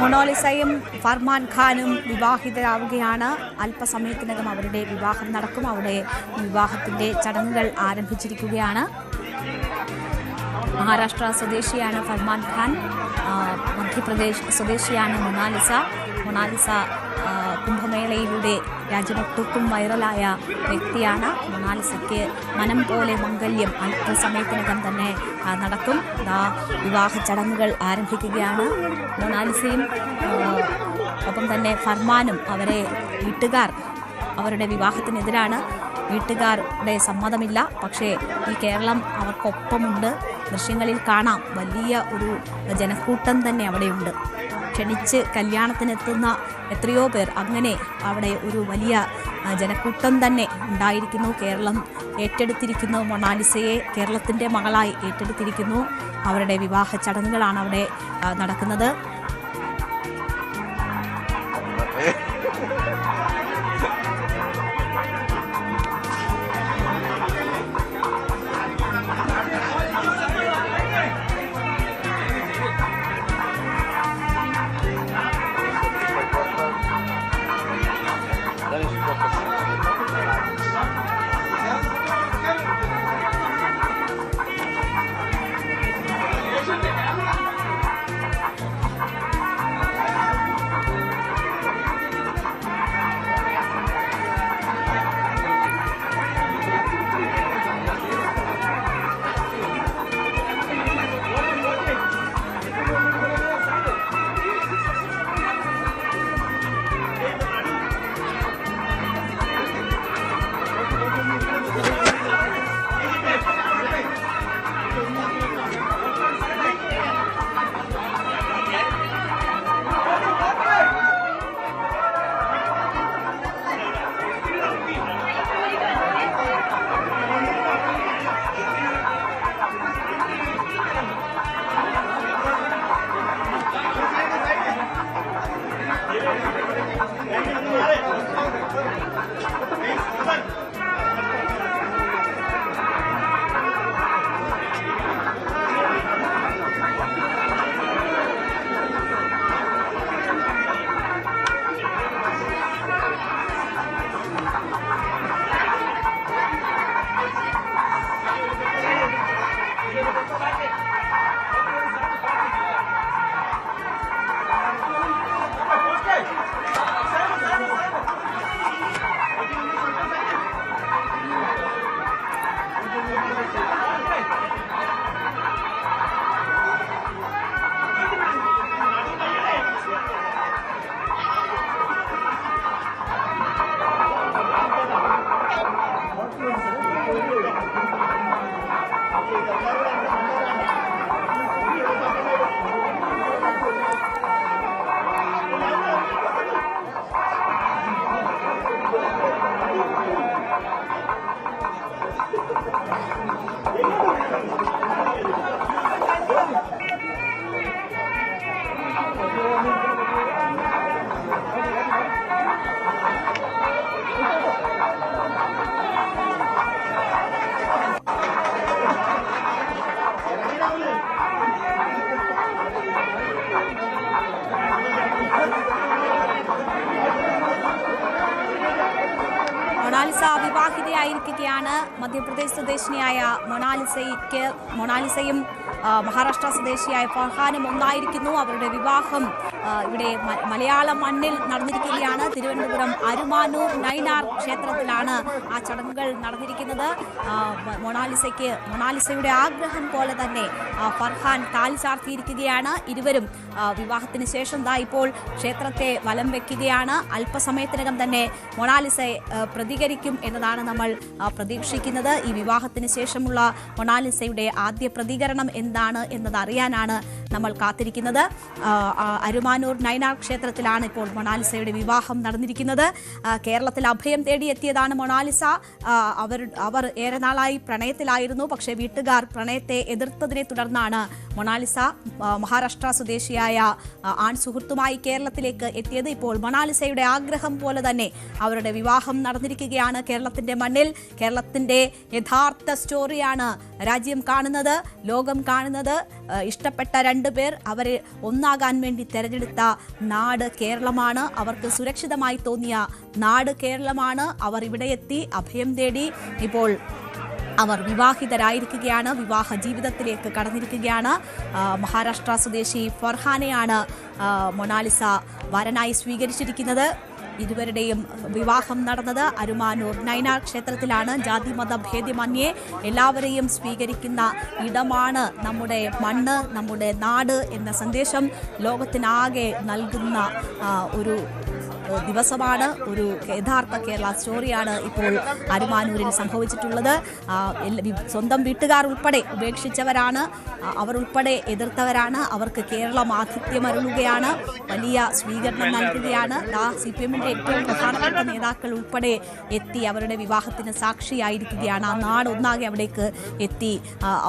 മൊണാലിസയും ഫർമാൻ ഖാനും വിവാഹിതരാവുകയാണ്. അല്പസമയത്തിനകം അവരുടെ വിവാഹം നടക്കും. അവിടെ വിവാഹത്തിന്റെ ചടങ്ങുകൾ ആരംഭിച്ചിരിക്കുകയാണ്. മഹാരാഷ്ട്ര സ്വദേശിയാണ് ഫർമാൻ ഖാൻ, മധ്യപ്രദേശ് സ്വദേശിയാണ് മൊണാലിസ കുംഭമേളയിലൂടെ രാജ്യമൊട്ടുക്കും വൈറലായ വ്യക്തിയാണ്. മൊണാലിസയ്ക്ക് മനം പോലെ മംഗല്യം അല്പസമയത്തിനകം തന്നെ നടക്കും. വിവാഹ ചടങ്ങുകൾ ആരംഭിക്കുകയാണ്. മൊണാലിസയും ഒപ്പം തന്നെ ഫർമാനും വീട്ടുകാർ അവരുടെ വിവാഹത്തിനെതിരാണ്. വീട്ടുകാരുടെ സമ്മതമില്ല. പക്ഷേ ഈ കേരളം അവർക്കൊപ്പമുണ്ട്. ദൃശ്യങ്ങളിൽ കാണാം, വലിയ ഒരു ജനക്കൂട്ടം തന്നെ അവിടെയുണ്ട്. ക്ഷണിച്ച് കല്യാണത്തിനെത്തുന്ന എത്രയോ പേർ, അങ്ങനെ അവിടെ ഒരു വലിയ ജനക്കൂട്ടം തന്നെ ഉണ്ടായിരിക്കുന്നു. കേരളം ഏറ്റെടുത്തിരിക്കുന്നു മൊണാലിസയെ, കേരളത്തിൻ്റെ മകളായി ഏറ്റെടുത്തിരിക്കുന്നു. അവരുടെ വിവാഹ ചടങ്ങുകളാണ് അവിടെ നടക്കുന്നത്. മൊണാലിസ വിവാഹിതയായിരിക്കുകയാണ്. മധ്യപ്രദേശ് സ്വദേശിനിയായ മൊണാലിസയും മഹാരാഷ്ട്ര സ്വദേശിയായ ഫർഹാനും ഒന്നായിരിക്കുന്നു. അവരുടെ വിവാഹം ഇവിടെ മലയാള മണ്ണിൽ നടന്നിരിക്കുകയാണ്. തിരുവനന്തപുരം അരുമാനൂർ നൈനാർ ക്ഷേത്രത്തിലാണ് ആ ചടങ്ങുകൾ നടന്നിരിക്കുന്നത്. മൊണാലിസയുടെ ആഗ്രഹം പോലെ തന്നെ ഫർഹാൻ കാൽ ചാർത്തിയിരിക്കുകയാണ്. ഇരുവരും വിവാഹത്തിന് ശേഷം ഇപ്പോൾ ക്ഷേത്രത്തെ വലം വെക്കുകയാണ്. അല്പസമയത്തിനകം തന്നെ മൊണാലിസ പ്രതികരിക്കും എന്നതാണ് നമ്മൾ പ്രതീക്ഷിക്കുന്നത്. ഈ വിവാഹത്തിന് ശേഷമുള്ള മൊണാലിസയുടെ ആദ്യ പ്രതികരണം എന്താണ് എന്നതറിയാനാണ് നമ്മൾ കാത്തിരിക്കുന്നത്. അരുമാനൂർ നൈനാർ ക്ഷേത്രത്തിലാണ് ഇപ്പോൾ മൊണാലിസയുടെ വിവാഹം നടന്നിരിക്കുന്നത്. കേരളത്തിൽ അഭയം തേടിയെത്തിയതാണ് മൊണാലിസ. അവർ ഏറെ നാളായി പ്രണയത്തിലായിരുന്നു. പക്ഷേ വീട്ടുകാർ പ്രണയത്തെ എതിർത്തതിനെ തുടർന്നാണ് മൊണാലിസ മഹാരാഷ്ട്ര സ്വദേശിയായ ആൺ സുഹൃത്തുമായി കേരളത്തിലേക്ക് എത്തിയത്. ഇപ്പോൾ മൊണാലിസയുടെ ആഗ്രഹം പോലെ തന്നെ അവരുടെ വിവാഹം നടന്നിരിക്കുകയാണ്. വിവാഹമാണ് കേരളത്തിന്റെ മണ്ണിൽ. കേരളത്തിന്റെ യഥാർത്ഥ സ്റ്റോറിയാണ് രാജ്യം കാണുന്നത്, ലോകം കാണുന്നത്. ഇഷ്ടപ്പെട്ട 2 പേർ അവരെ ഒന്നാകാൻ വേണ്ടി തെരഞ്ഞെടുത്ത നാട് കേരളമാണ്. അവർക്ക് സുരക്ഷിതമായി തോന്നിയ നാട് കേരളമാണ്. അവർ ഇവിടെ എത്തി അഭയം തേടി ഇപ്പോൾ അവർ വിവാഹിതരായിരിക്കുകയാണ്, വിവാഹ ജീവിതത്തിലേക്ക് കടന്നിരിക്കുകയാണ്. മഹാരാഷ്ട്ര സ്വദേശി ഫർഹാനെയാണ് മൊണാലിസ വരനായി സ്വീകരിച്ചിരിക്കുന്നത്. ഇരുവരുടെയും വിവാഹം നടന്നത് അരുമാനൂർ നൈനാർ ക്ഷേത്രത്തിലാണ്. ജാതി മത ഭേദമന്യേ എല്ലാവരെയും സ്വീകരിക്കുന്ന ഇടമാണ് നമ്മുടെ മണ്ണ്, നമ്മുടെ നാട് എന്ന സന്ദേശം ലോകത്തിനാകെ നൽകുന്ന ഒരു ദിവസമാണ്. ഒരു യഥാർത്ഥ കേരള സ്റ്റോറിയാണ് ഇപ്പോൾ അരുമാനൂരിൽ സംഭവിച്ചിട്ടുള്ളത്. സ്വന്തം വീട്ടുകാർ ഉൾപ്പെടെ ഉപേക്ഷിച്ചവരാണ്, അവർ ഉൾപ്പെടെ എതിർത്തവരാണ്. അവർക്ക് കേരളം ആതിഥ്യമരുളുകയാണ്, വലിയ സ്വീകരണം നൽകുകയാണ്. CPM-ന്റെ ഏറ്റവും പ്രധാനപ്പെട്ട നേതാക്കൾ ഉൾപ്പെടെ എത്തി അവരുടെ വിവാഹത്തിന് സാക്ഷിയായിരിക്കുകയാണ്. ആ നാടൊന്നാകെ അവിടേക്ക് എത്തി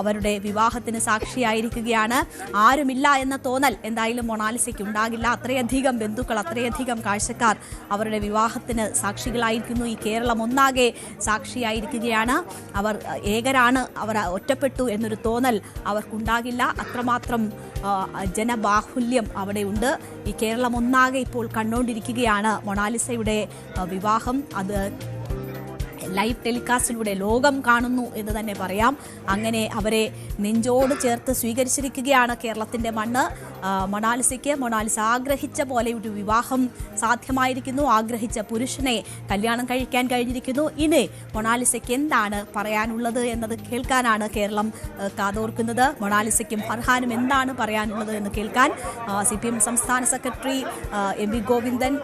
അവരുടെ വിവാഹത്തിന് സാക്ഷിയായിരിക്കുകയാണ്. ആരുമില്ല എന്ന തോന്നൽ എന്തായാലും മൊണാലിസയ്ക്ക് ഉണ്ടാകില്ല. അത്രയധികം ബന്ധുക്കൾ, അത്രയധികം കാഴ്ചക്കാർ അവരുടെ വിവാഹത്തിന് സാക്ഷികളായിരിക്കുന്നു. ഈ കേരളം ഒന്നാകെ സാക്ഷിയായിരിക്കുകയാണ്. അവർ ഏകരാണ്, അവർ ഒറ്റപ്പെട്ടു എന്നൊരു തോന്നൽ അവർക്കുണ്ടാകില്ല. അത്രമാത്രം ജനബാഹുല്യം അവിടെ ഉണ്ട്. ഈ കേരളം ഒന്നാകെ ഇപ്പോൾ കണ്ടുകൊണ്ടിരിക്കുകയാണ് മൊണാലിസയുടെ വിവാഹം. അത് ലൈവ് ടെലികാസ്റ്റിലൂടെ ലോകം കാണുന്നു എന്ന് തന്നെ പറയാം. അങ്ങനെ അവരെ നെഞ്ചോട് ചേർത്ത് സ്വീകരിച്ചിരിക്കുകയാണ് കേരളത്തിൻ്റെ മണ്ണ്. മൊണാലിസ ആഗ്രഹിച്ച പോലെ ഒരു വിവാഹം സാധ്യമായിരിക്കുന്നു. ആഗ്രഹിച്ച പുരുഷനെ കല്യാണം കഴിക്കാൻ കഴിഞ്ഞിരിക്കുന്നു. ഇനി മൊണാലിസയ്ക്ക് എന്താണ് പറയാനുള്ളത് എന്നത് കേൾക്കാനാണ് കേരളം കാതോർക്കുന്നത്. മൊണാലിസയ്ക്കും ഫർഹാനും എന്താണ് പറയാനുള്ളത് എന്ന് കേൾക്കാൻ CPM സംസ്ഥാന സെക്രട്ടറി MV ഗോവിന്ദൻ